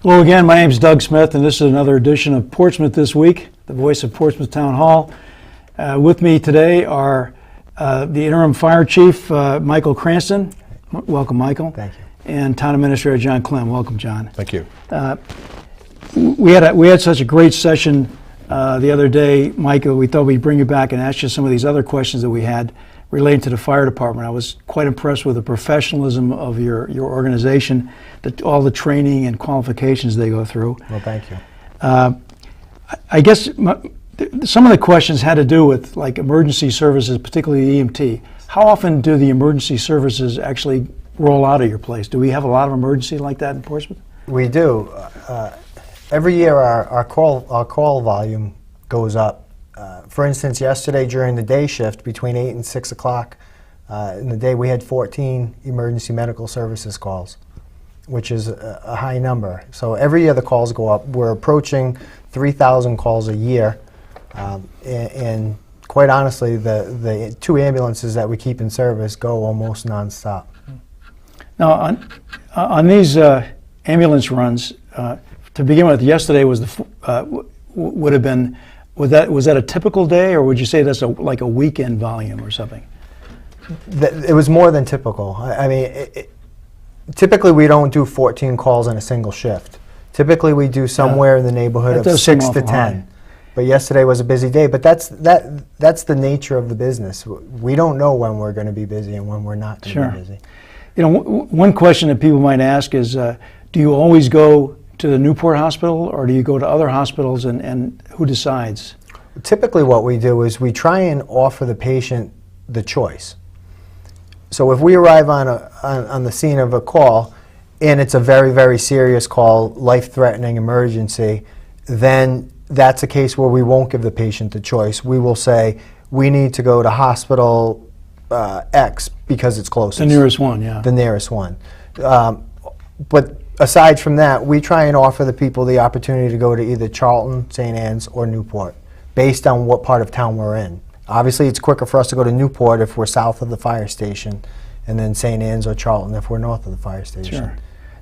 Hello again, my name is Doug Smith, and this is another edition of Portsmouth This Week, the voice of Portsmouth Town Hall. With me today are the interim fire chief, Michael Cranston. Welcome, Michael. Thank you. And town administrator, John Klimm. Welcome, John. Thank you. We had such a great session the other day, Michael. We thought we'd bring you back and ask you some of these other questions that we had relating to the fire department. I was quite impressed with the professionalism of your organization, all the training and qualifications they go through. Well, thank you. I guess some of the questions had to do with like emergency services, particularly EMT. How often do the emergency services actually roll out of your place? Do we have a lot of emergency like that in Portsmouth? We do. Every year our call volume goes up. For instance, yesterday during the day shift between 8 and 6 o'clock in the day, we had 14 emergency medical services calls, which is a high number. So every year the calls go up. We're approaching 3,000 calls a year, and quite honestly, the two ambulances that we keep in service go almost nonstop. Now, on these ambulance runs, to begin with, yesterday was would have been. Was that a typical day, or would you say that's like a weekend volume or something? It was more than typical. I mean, typically we don't do 14 calls in a single shift. Typically we do somewhere in the neighborhood of 6 to 10. High. But yesterday was a busy day. But that's the nature of the business. We don't know when we're going to be busy and when we're not going to be busy. You know, one question that people might ask is, do you always go to the Newport Hospital, or do you go to other hospitals, and who decides? Typically what we do is we try and offer the patient the choice. So if we arrive on the scene of a call and it's a very, very serious call, life-threatening emergency, then that's a case where we won't give the patient the choice. We will say, we need to go to hospital X because it's closest. The nearest one, yeah. The nearest one. But aside from that, we try and offer the people the opportunity to go to either Charlton, St. Anne's, or Newport, based on what part of town we're in. Obviously, it's quicker for us to go to Newport if we're south of the fire station, and then St. Anne's or Charlton if we're north of the fire station. Sure.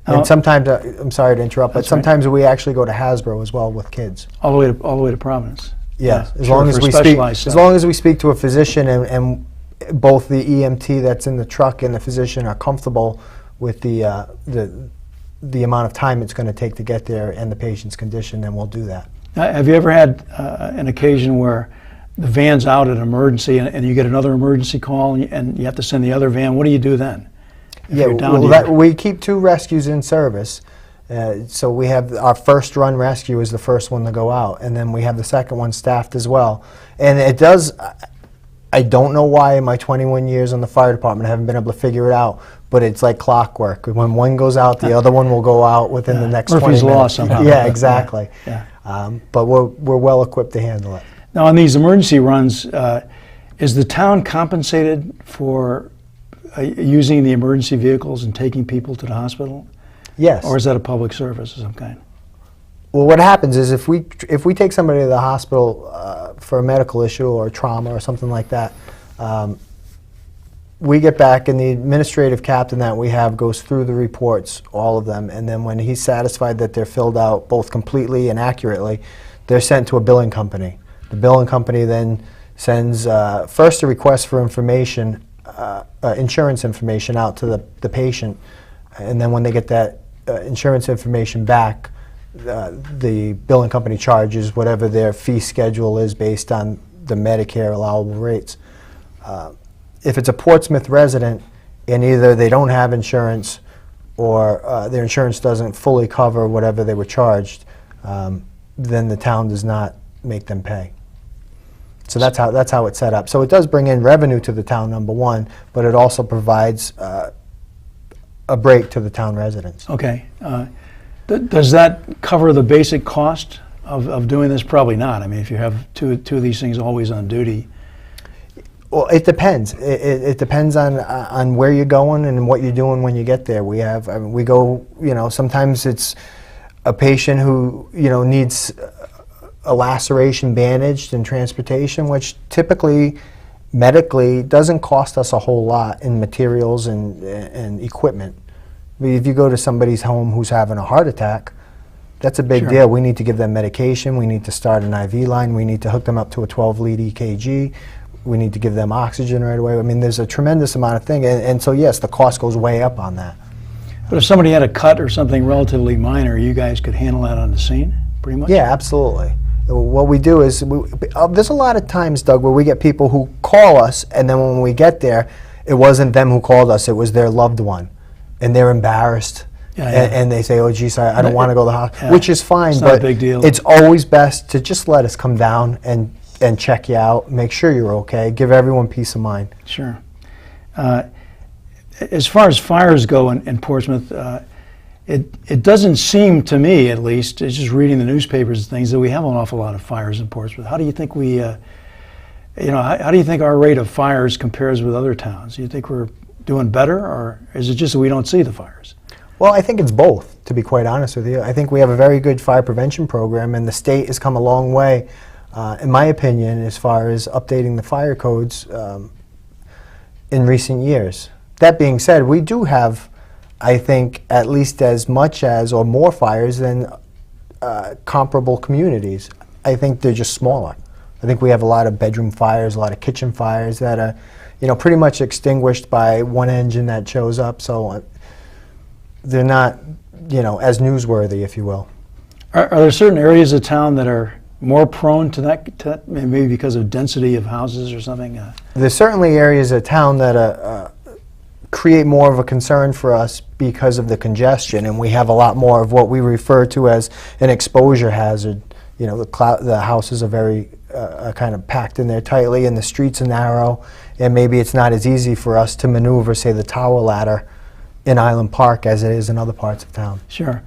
And sometimes, I'm sorry to interrupt, but sometimes we actually go to Hasbro as well with kids. All the way to Providence. Yeah, as long as we speak to a physician and both the EMT that's in the truck and the physician are comfortable with the amount of time it's going to take to get there and the patient's condition, then we'll do that. Have you ever had an occasion where the van's out at an emergency and you get another emergency call and you have to send the other van? What do you do then? We keep 2 rescues in service. So we have our first run rescue is the first one to go out, and then we have the second one staffed as well. And it does, I don't know why in my 21 years in the fire department I haven't been able to figure it out, but it's like clockwork. When one goes out, the other one will go out within the next 20 minutes. Murphy's Law somehow. Yeah, exactly. Yeah. But we're well equipped to handle it. Now, on these emergency runs, is the town compensated for using the emergency vehicles and taking people to the hospital? Yes. Or is that a public service of some kind? Well, what happens is if we take somebody to the hospital for a medical issue or trauma or something like that, we get back and the administrative captain that we have goes through the reports, all of them, and then when he's satisfied that they're filled out both completely and accurately, they're sent to a billing company. The billing company then sends first a request for information, insurance information out to the patient, and then when they get that insurance information back, the billing company charges whatever their fee schedule is based on the Medicare allowable rates. If it's a Portsmouth resident and either they don't have insurance or their insurance doesn't fully cover whatever they were charged, then the town does not make them pay. So that's how it's set up. So it does bring in revenue to the town, number one, but it also provides a break to the town residents. Okay. Does that cover the basic cost of doing this? Probably not. I mean, if you have two of these things always on duty. Well, it depends. It depends on where you're going and what you're doing when you get there. We have, I mean, we go, sometimes it's a patient who, needs a laceration bandaged and transportation, which typically, medically, doesn't cost us a whole lot in materials and equipment. I mean, if you go to somebody's home who's having a heart attack, That's a big Sure. deal. We need to give them medication. We need to start an IV line. We need to hook them up to a 12-lead EKG. We need to give them oxygen right away. I mean, there's a tremendous amount of thing. And so, yes, the cost goes way up on that. But if somebody had a cut or something relatively minor, you guys could handle that on the scene, pretty much? Yeah, absolutely. What we do is, there's a lot of times, Doug, where we get people who call us, and then when we get there, it wasn't them who called us, it was their loved one. And they're embarrassed. Yeah, yeah. And they say, oh, geez, I don't want to go to the hospital, Yeah. which is fine, It's not a but big deal. it's always best to just let us come down and check you out, make sure you're okay, give everyone peace of mind. Sure. As far as fires go in Portsmouth, it doesn't seem to me, at least, it's just reading the newspapers and things, that we have an awful lot of fires in Portsmouth. How do you think how do you think our rate of fires compares with other towns? Do you think we're doing better, or is it just that we don't see the fires? Well, I think it's both, to be quite honest with you. I think we have a very good fire prevention program, and the state has come a long way, in my opinion, as far as updating the fire codes in recent years. That being said, we do have, I think, at least as much as or more fires than comparable communities. I think they're just smaller. I think we have a lot of bedroom fires, a lot of kitchen fires that are, pretty much extinguished by one engine that shows up. So they're not, as newsworthy, if you will. Are there certain areas of town that are more prone to that, maybe because of density of houses or something? There's certainly areas of town that create more of a concern for us because of the congestion, and we have a lot more of what we refer to as an exposure hazard. The houses are very kind of packed in there tightly, and the streets are narrow, and maybe it's not as easy for us to maneuver, say, the tower ladder in Island Park as it is in other parts of town. Sure.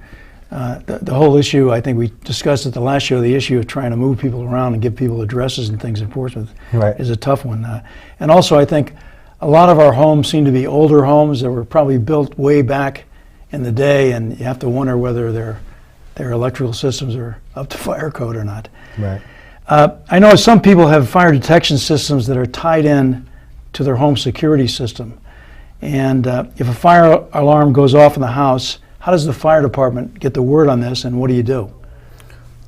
The whole issue, I think we discussed at the last show, the issue of trying to move people around and give people addresses and things in Portsmouth is a tough one. And also, I think a lot of our homes seem to be older homes that were probably built way back in the day, and you have to wonder whether their electrical systems are up to fire code or not. Right. I know some people have fire detection systems that are tied in to their home security system. And if a fire alarm goes off in the house, how does the fire department get the word on this, and what do you do?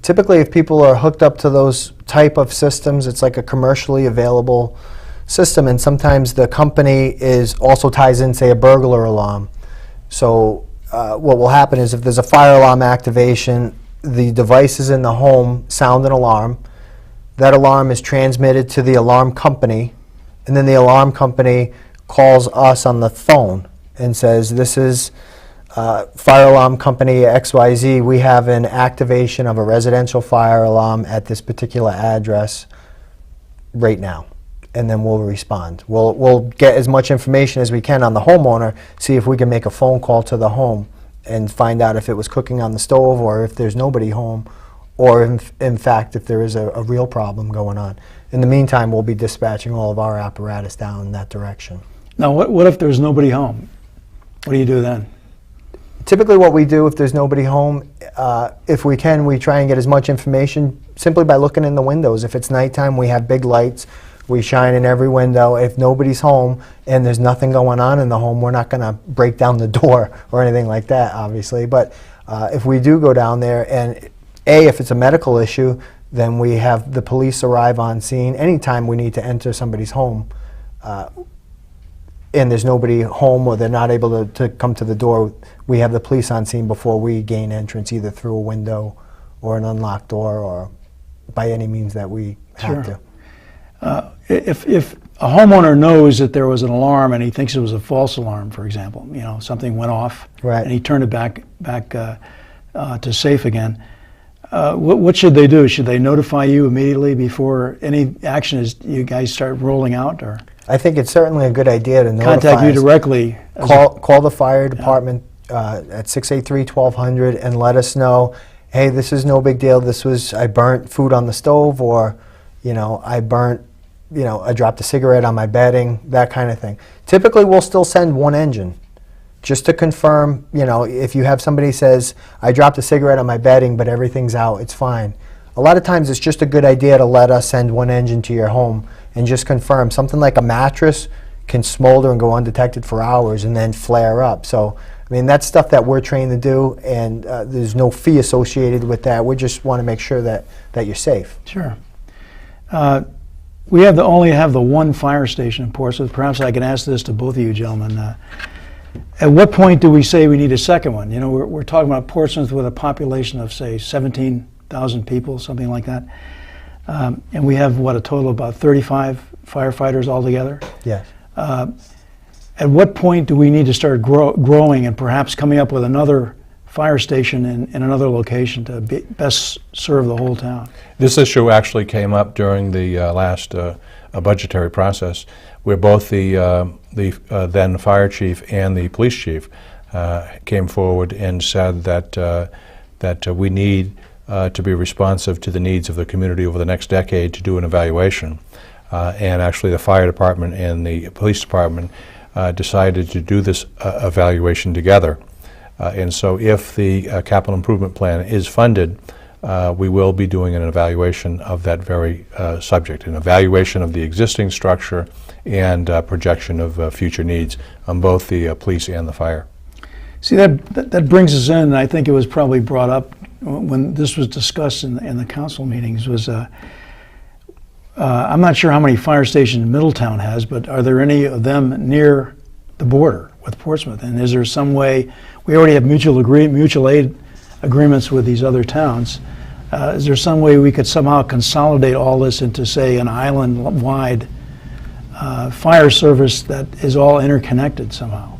Typically, if people are hooked up to those type of systems, it's like a commercially available system, and sometimes the company also ties in, say, a burglar alarm. So what will happen is if there's a fire alarm activation, the devices in the home sound an alarm. That alarm is transmitted to the alarm company, and then the alarm company calls us on the phone and says, this is fire alarm company XYZ. We have an activation of a residential fire alarm at this particular address right now. And then we'll respond. We'll get as much information as we can on the homeowner, see if we can make a phone call to the home and find out if it was cooking on the stove or if there's nobody home, or in fact if there is a real problem going on. In the meantime, we'll be dispatching all of our apparatus down in that direction. Now, what if there's nobody home? What do you do then? Typically what we do if there's nobody home, if we can, we try and get as much information simply by looking in the windows. If it's nighttime, we have big lights. We shine in every window. If nobody's home and there's nothing going on in the home, we're not going to break down the door or anything like that, obviously. But if we do go down there, and if it's a medical issue, then we have the police arrive on scene. Anytime we need to enter somebody's home and there's nobody home or they're not able to come to the door, we have the police on scene before we gain entrance, either through a window or an unlocked door or by any means that we have to. If a homeowner knows that there was an alarm and he thinks it was a false alarm, for example, something went off, right, and he turned it back to safe again, what should they do? Should they notify you immediately before any action you guys start rolling out, or I think it's certainly a good idea to notify contact you us. directly? Call the fire department at 683-1200 and let us know, hey, this is no big deal. I burnt food on the stove, or I dropped a cigarette on my bedding, that kind of thing. Typically, we'll still send one engine just to confirm, if you have somebody says, I dropped a cigarette on my bedding, but everything's out, it's fine. A lot of times, it's just a good idea to let us send one engine to your home and just confirm. Something like a mattress can smolder and go undetected for hours and then flare up. So I mean, that's stuff that we're trained to do, and there's no fee associated with that. We just want to make sure that you're safe. Sure. We only have the one fire station in Portsmouth. Perhaps I can ask this to both of you gentlemen. At what point do we say we need a second one? You know, we're talking about Portsmouth with a population of, say, 17,000 people, something like that. And we have, what, a total of about 35 firefighters altogether? Yes. At what point do we need to start growing and perhaps coming up with another fire station in another location to best serve the whole town? This issue actually came up during the last budgetary process, where both the then fire chief and the police chief came forward and said that we need to be responsive to the needs of the community over the next decade to do an evaluation. And actually the fire department and the police department decided to do this evaluation together. And so if the capital improvement plan is funded, we will be doing an evaluation of that very subject, an evaluation of the existing structure and projection of future needs on both the police and the fire. See, that brings us in, and I think it was probably brought up when this was discussed in the council meetings, was I'm not sure how many fire stations Middletown has, but are there any of them near the border with Portsmouth? And is there some way, we already have mutual aid agreements with these other towns, is there some way we could somehow consolidate all this into, say, an island-wide fire service that is all interconnected somehow?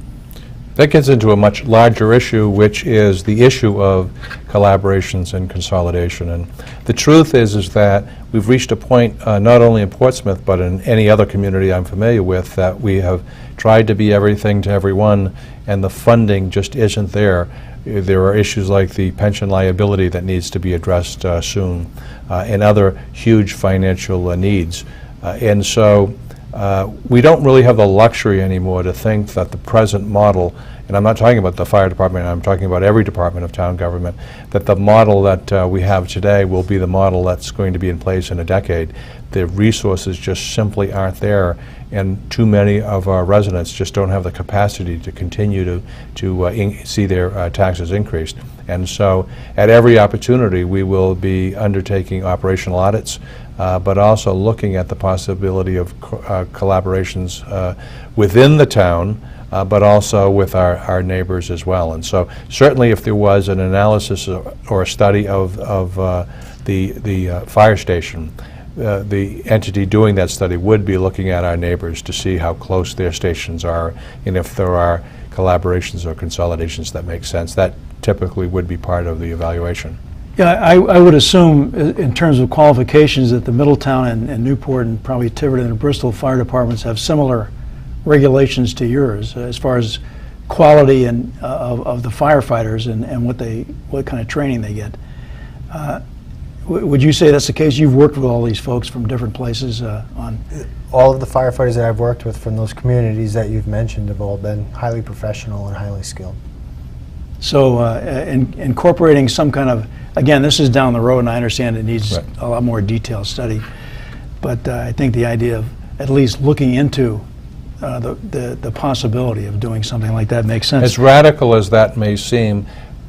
That gets into a much larger issue, which is the issue of collaborations and consolidation. And the truth is that we've reached a point, not only in Portsmouth, but in any other community I'm familiar with, that we have tried to be everything to everyone, and the funding just isn't there. There are issues like the pension liability that needs to be addressed soon, and other huge financial needs. And so we don't really have the luxury anymore to think that the present model, and I'm not talking about the fire department, I'm talking about every department of town government, that the model that we have today will be the model that's going to be in place in a decade. The resources just simply aren't there, and too many of our residents just don't have the capacity to continue to see their taxes increased. And so at every opportunity we will be undertaking operational audits, but also looking at the possibility of collaborations within the town, but also with our neighbors as well. And so certainly if there was an analysis or a study of the fire station, the entity doing that study would be looking at our neighbors to see how close their stations are, and if there are collaborations or consolidations that make sense. That typically would be part of the evaluation. Yeah, I would assume in terms of qualifications that the Middletown and Newport and probably Tiverton and Bristol fire departments have similar regulations to yours as far as quality and of the firefighters and what kind of training they get. Would you say that's the case? You've worked with all these folks from different places on... All of the firefighters that I've worked with from those communities that you've mentioned have all been highly professional and highly skilled. So incorporating some kind of, again, this is down the road, and I understand it needs Right. a lot more detailed study, but I think the idea of at least looking into the possibility of doing something like that makes sense. As radical as that may seem,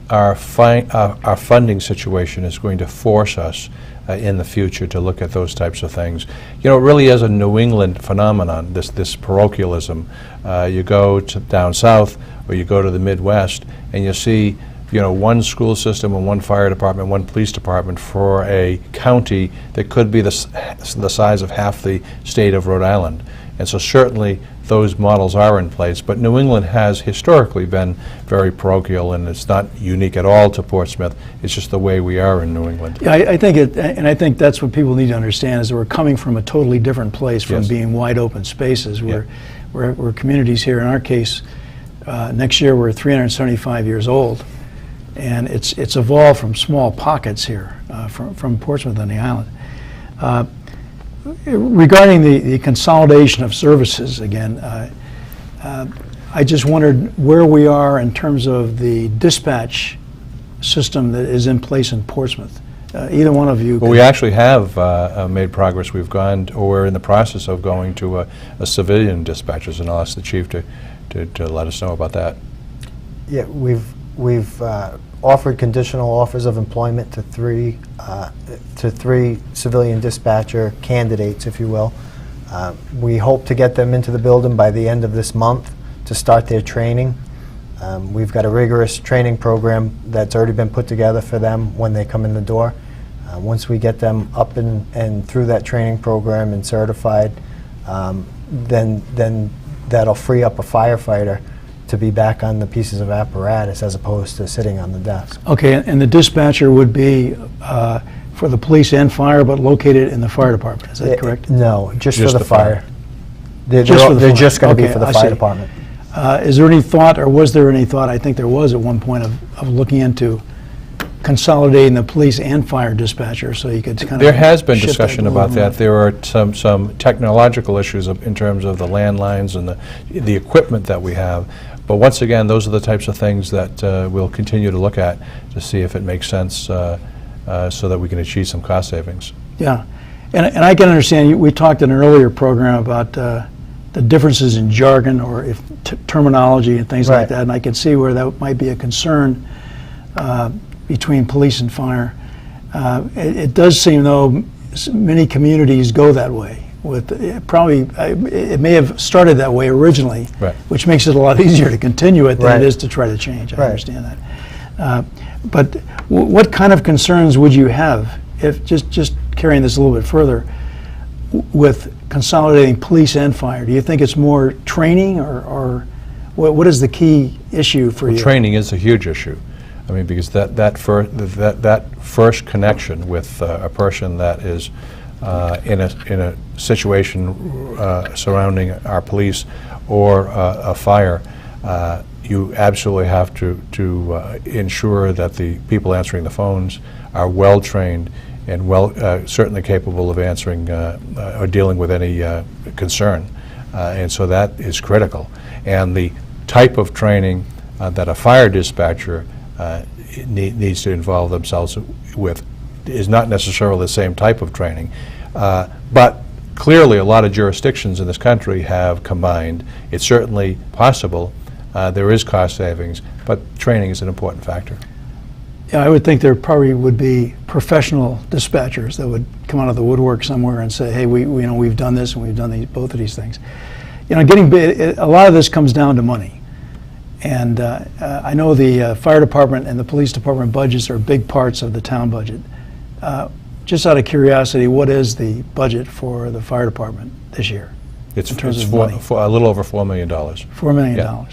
our funding situation is going to force us in the future to look at those types of things. You know, it really is a New England phenomenon, this parochialism. You go down south or you go to the Midwest and you see, you know, one school system and one fire department, one police department for a county that could be the size of half the state of Rhode Island. And so certainly those models are in place, but New England has historically been very parochial, and it's not unique at all to Portsmouth. It's just the way we are in New England. Yeah, I think and I think that's what people need to understand, is that we're coming from a totally different place from Yes. being wide open spaces. Yeah. We're communities here. In our case, next year we're 375 years old, and it's evolved from small pockets here from Portsmouth on the island. Regarding the consolidation of services, again, I just wondered where we are in terms of the dispatch system that is in place in Portsmouth. Either one of you. Well, we actually have made progress. We've gone, or we're in the process of going to a civilian dispatchers, and I'll ask the chief to let us know about that. Yeah, we've offered conditional offers of employment to three civilian dispatcher candidates, if you will. We hope to get them into the building by the end of this month to start their training. We've got a rigorous training program that's already been put together for them when they come in the door. Once we get them up and through that training program and certified, then that'll free up a firefighter to be back on the pieces of apparatus as opposed to sitting on the desk. Okay, and the dispatcher would be for the police and fire, but located in the fire department, is that correct? No, just Just for the the fire. fire. They're Just for the fire. just going to be Okay, for the I fire see. department. Is there any thought, or was there any thought, I think there was at one point, of looking into consolidating the police and fire dispatcher, so you could kind of... There has been shift that discussion a little about more? that. There are some technological issues in terms of the landlines and the equipment that we have. But once again, those are the types of things that we'll continue to look at to see if it makes sense so that we can achieve some cost savings. Yeah, and I can understand, we talked in an earlier program about the differences in jargon or if terminology and things like Right. that, and I can see where that might be a concern between police and fire. It does seem, though, many communities go that way. It may have started that way originally, Right. which makes it a lot easier to continue it than Right. it is to try to change. I Right. understand that. But what kind of concerns would you have if, just carrying this a little bit further, with consolidating police and fire? Do you think it's more training, or what is the key issue for you? Training is a huge issue. I mean, because that first connection with a person that is in a situation surrounding our police or a fire, you absolutely have to ensure that the people answering the phones are well trained and certainly capable of answering or dealing with any concern, and so that is critical. And the type of training that a fire dispatcher needs to involve themselves with is not necessarily the same type of training. But clearly a lot of jurisdictions in this country have combined. It's certainly possible. There is cost savings, but training is an important factor. Yeah, I would think there probably would be professional dispatchers that would come out of the woodwork somewhere and say, hey, we've done this and we've done both of these things. A lot of this comes down to money. And I know the fire department and the police department budgets are big parts of the town budget. Just out of curiosity, what is the budget for the fire department this year? It's in terms of for money? a little over $4 million. $4 million. Yeah.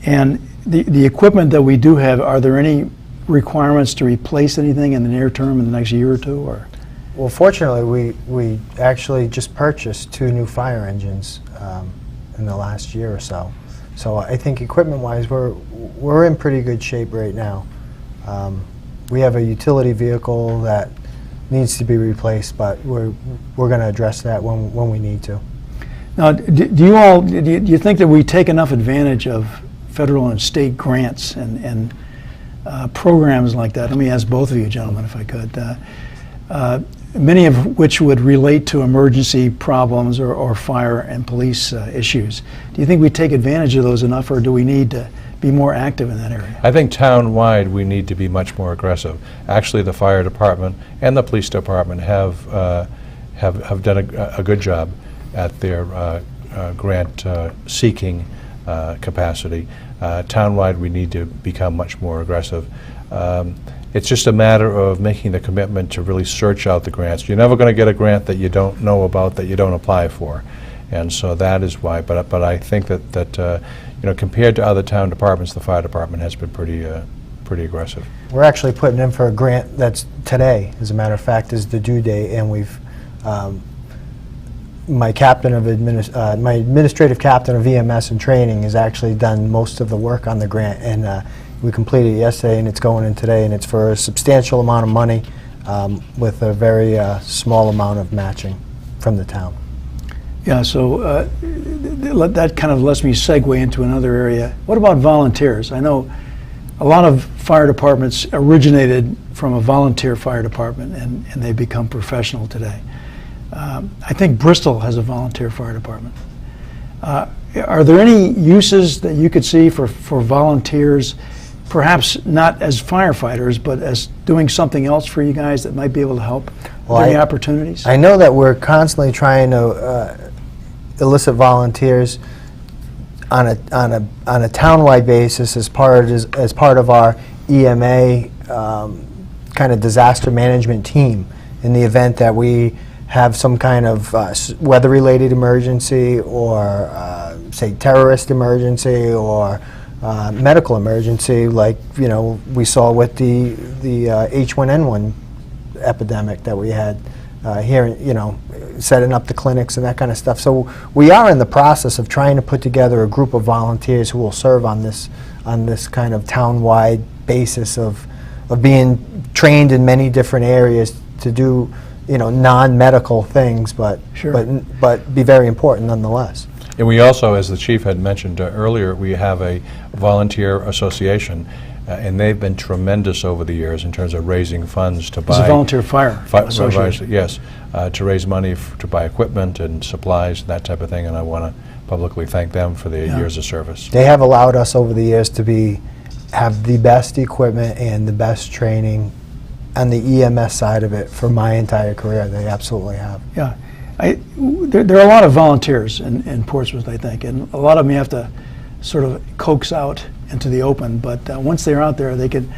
And the equipment that we do have, are there any requirements to replace anything in the near term, in the next year or two? Or? Well, fortunately, we actually just purchased 2 new fire engines in the last year or so. So I think equipment-wise, we're in pretty good shape right now. We have a utility vehicle that needs to be replaced, but we're going to address that when we need to. Now, do you think that we take enough advantage of federal and state grants and programs like that? Let me ask both of you gentlemen, if I could. Many of which would relate to emergency problems or fire and police issues. Do you think we take advantage of those enough, or do we need to be more active in that area? I think town-wide we need to be much more aggressive. Actually, the fire department and the police department have done a good job at their grant seeking capacity. Town-wide we need to become much more aggressive. It's just a matter of making the commitment to really search out the grants. You're never going to get a grant that you don't know about, that you don't apply for. And so that is why. But I think that compared to other town departments, the fire department has been pretty aggressive. We're actually putting in for a grant that's today, as a matter of fact, is the due date, and we've my administrative captain of EMS and training has actually done most of the work on the grant, and we completed it yesterday, and it's going in today, and it's for a substantial amount of money with a very small amount of matching from the town. Yeah, so that kind of lets me segue into another area. What about volunteers? I know a lot of fire departments originated from a volunteer fire department, and they become professional today. I think Bristol has a volunteer fire department. Are there any uses that you could see for volunteers, perhaps not as firefighters, but as doing something else for you guys that might be able to help? Well, Are there any opportunities? I know that we're constantly trying to elicit volunteers on a townwide basis as part of our EMA kind of disaster management team in the event that we have some kind of weather-related emergency or say terrorist emergency or medical emergency, like we saw with the H1N1 epidemic that we had here, setting up the clinics and that kind of stuff. So we are in the process of trying to put together a group of volunteers who will serve on this kind of town-wide basis of being trained in many different areas to do non-medical things, but Sure. but be very important nonetheless. And we also, as the chief had mentioned earlier, we have a volunteer association, and they've been tremendous over the years in terms of raising funds to buy. It's a volunteer fire association. Yes, to raise money to buy equipment and supplies and that type of thing, and I want to publicly thank them for their years of service. They have allowed us over the years to have the best equipment and the best training on the EMS side of it for my entire career. They absolutely have. Yeah. There are a lot of volunteers in Portsmouth, I think, and a lot of them you have to sort of coax out into the open, but once they're out there, they can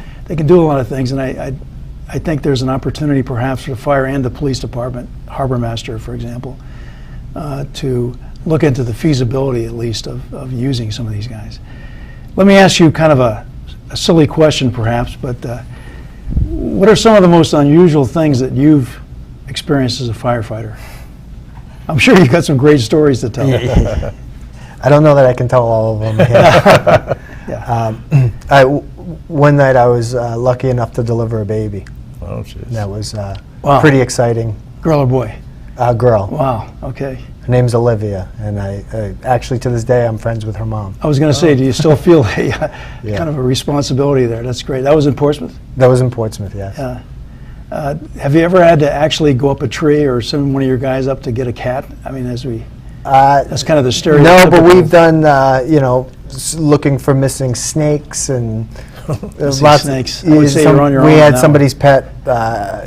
do a lot of things, and I think there's an opportunity perhaps for the fire and the police department, harbor master, for example, to look into the feasibility, at least, of using some of these guys. Let me ask you kind of a silly question, perhaps, but what are some of the most unusual things that you've experienced as a firefighter? I'm sure you've got some great stories to tell. I don't know that I can tell all of them. Yeah. One night I was lucky enough to deliver a baby. Oh, jeez. That was Wow. pretty exciting. Girl or boy? Girl. Wow, okay. Her name's Olivia, and I actually to this day I'm friends with her mom. I was going to say, do you still feel kind of a responsibility there? That's great. That was in Portsmouth? That was in Portsmouth, yes. Have you ever had to actually go up a tree or send one of your guys up to get a cat? I mean, that's kind of the stereotypical. No, but we've done, looking for missing snakes and snakes. I would say you're on your we own had now. somebody's pet,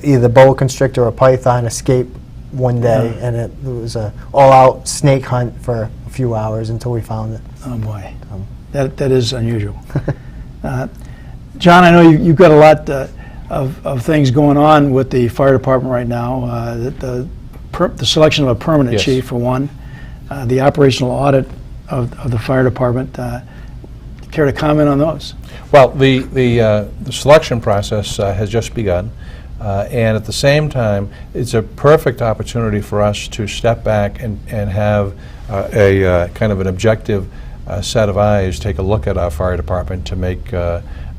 either boa constrictor or python, escape one day, and it was a all-out snake hunt for a few hours until we found it. Oh, boy. That is unusual. John, I know you've got a lot of things going on with the fire department right now. The selection of a permanent Yes. chief, for one. The operational audit of the fire department. Care to comment on those? Well, the selection process has just begun, and at the same time, it's a perfect opportunity for us to step back and have a kind of an objective set of eyes take a look at our fire department to make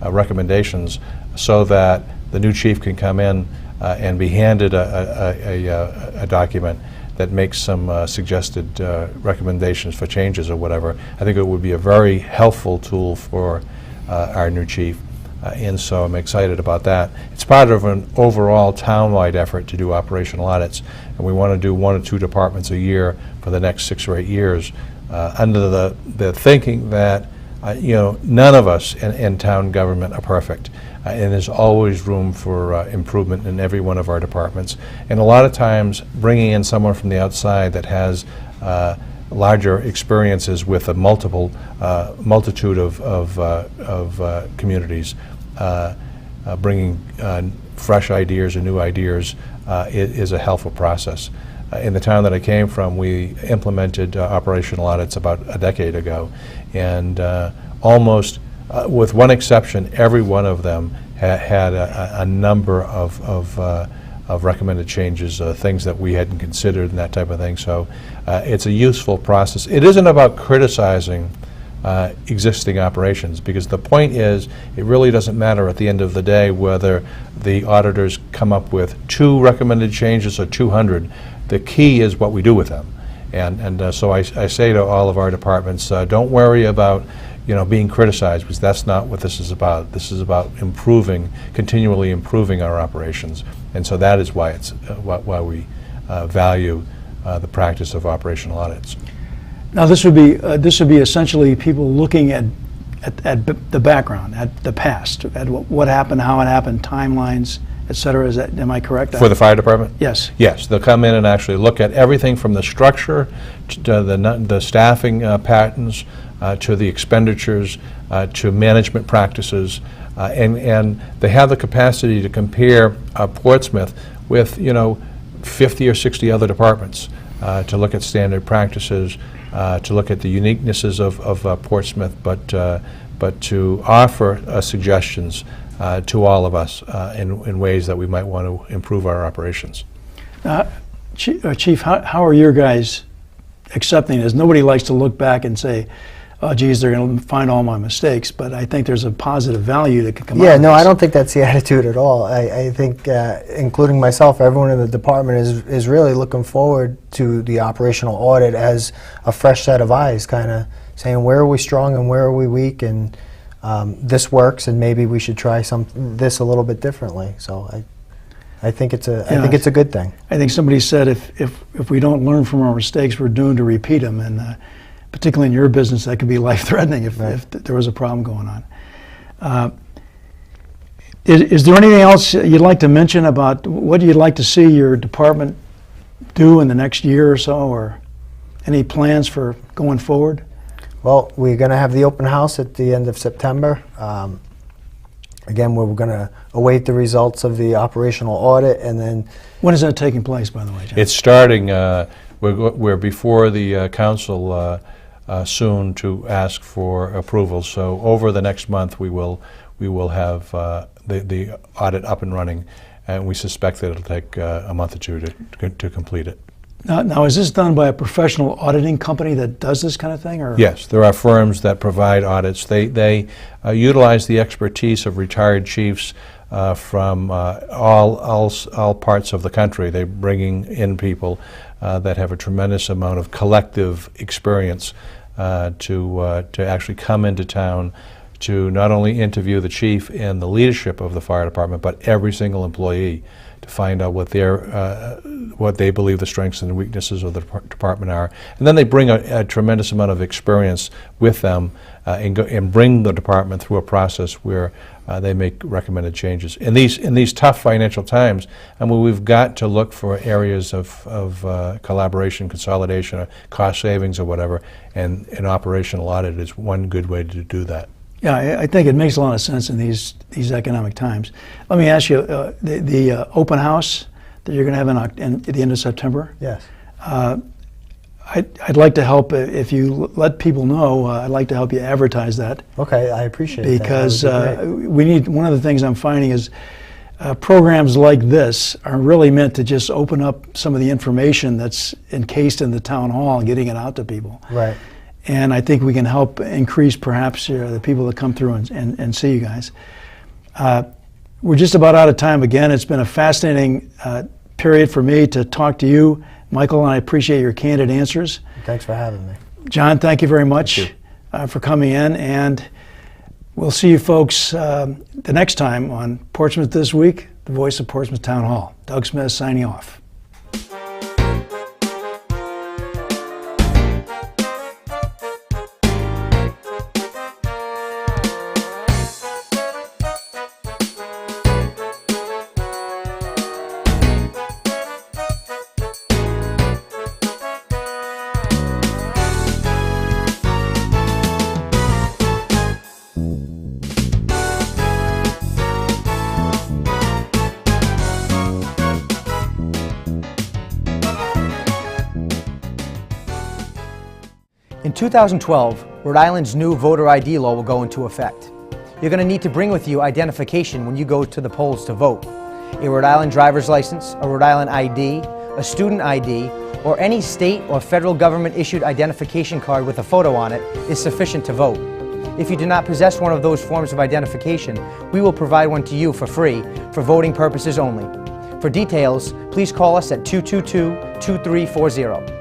recommendations so that the new chief can come in and be handed a document that makes some suggested recommendations for changes or whatever. I think it would be a very helpful tool for our new chief, and so I'm excited about that. It's part of an overall town-wide effort to do operational audits, and we want to do 1 or 2 departments a year for the next 6 or 8 years, under the thinking that none of us in town government are perfect. And there's always room for improvement in every one of our departments. And a lot of times, bringing in someone from the outside that has larger experiences with a multitude of communities, bringing fresh ideas or new ideas is a helpful process. In the town that I came from, we implemented operational audits about a decade ago, and almost with one exception, every one of them had a number of recommended changes, things that we hadn't considered and that type of thing. So it's a useful process. It isn't about criticizing existing operations, because the point is it really doesn't matter at the end of the day whether the auditors come up with 2 recommended changes or 200. The key is what we do with them. And so I say to all of our departments, don't worry about being criticized, because that's not what this is about. This is about continually improving our operations, and so that is why why we value the practice of operational audits. Now, this would be essentially people looking at the background, at the past, at what happened, how it happened, timelines, et cetera. Am I correct? For the fire department? Yes. Yes, they'll come in and actually look at everything from the structure to the staffing patterns, to the expenditures, to management practices, and they have the capacity to compare Portsmouth with 50 or 60 other departments, to look at standard practices, to look at the uniquenesses of Portsmouth, but to offer suggestions to all of us in ways that we might want to improve our operations. Chief, how are your guys accepting this? Nobody likes to look back and say, oh, geez, they're going to find all my mistakes, but I think there's a positive value that could come out of this. Yeah, no, I don't think that's the attitude at all. I think, including myself, everyone in the department is really looking forward to the operational audit as a fresh set of eyes, kind of saying where are we strong and where are we weak, and this works, and maybe we should try this a little bit differently. So I think it's a good thing. I think somebody said if we don't learn from our mistakes, we're doomed to repeat them, and particularly in your business, that could be life-threatening if there was a problem going on. Is there anything else you'd like to mention about what you'd like to see your department do in the next year or so, or any plans for going forward? Well, we're going to have the open house at the end of September. Again, we're going to await the results of the operational audit, and then... When is that taking place, by the way, John? It's starting, we're before the council soon to ask for approval. So over the next month, we will have the audit up and running, and we suspect that it'll take a month or two to complete it. Now, is this done by a professional auditing company that does this kind of thing, or? Yes, there are firms that provide audits. They utilize the expertise of retired chiefs from all parts of the country. They're bringing in people that have a tremendous amount of collective experience to actually come into town to not only interview the chief and the leadership of the fire department, but every single employee, to find out what they believe the strengths and weaknesses of the department are. And then they bring a tremendous amount of experience with them and bring the department through a process where they make recommended changes. In these tough financial times, we've got to look for areas of collaboration, consolidation, or cost savings or whatever, and an operational audit is one good way to do that. Yeah, I think it makes a lot of sense in these economic times. Let me ask you, the open house that you're going to have at the end of September? Yes. I'd like to help, if you let people know, I'd like to help you advertise that. Okay, I appreciate that. Because we need, one of the things I'm finding is programs like this are really meant to just open up some of the information that's encased in the town hall and getting it out to people. Right. And I think we can help increase perhaps the people that come through and see you guys. We're just about out of time again. It's been a fascinating period for me to talk to you, Michael, and I appreciate your candid answers. Thanks for having me. John, thank you very much for coming in, and we'll see you folks the next time on Portsmouth This Week, the voice of Portsmouth Town Hall. Doug Smith signing off. In 2012, Rhode Island's new voter ID law will go into effect. You're going to need to bring with you identification when you go to the polls to vote. A Rhode Island driver's license, a Rhode Island ID, a student ID, or any state or federal government issued identification card with a photo on it is sufficient to vote. If you do not possess one of those forms of identification, we will provide one to you for free for voting purposes only. For details, please call us at 222-2340.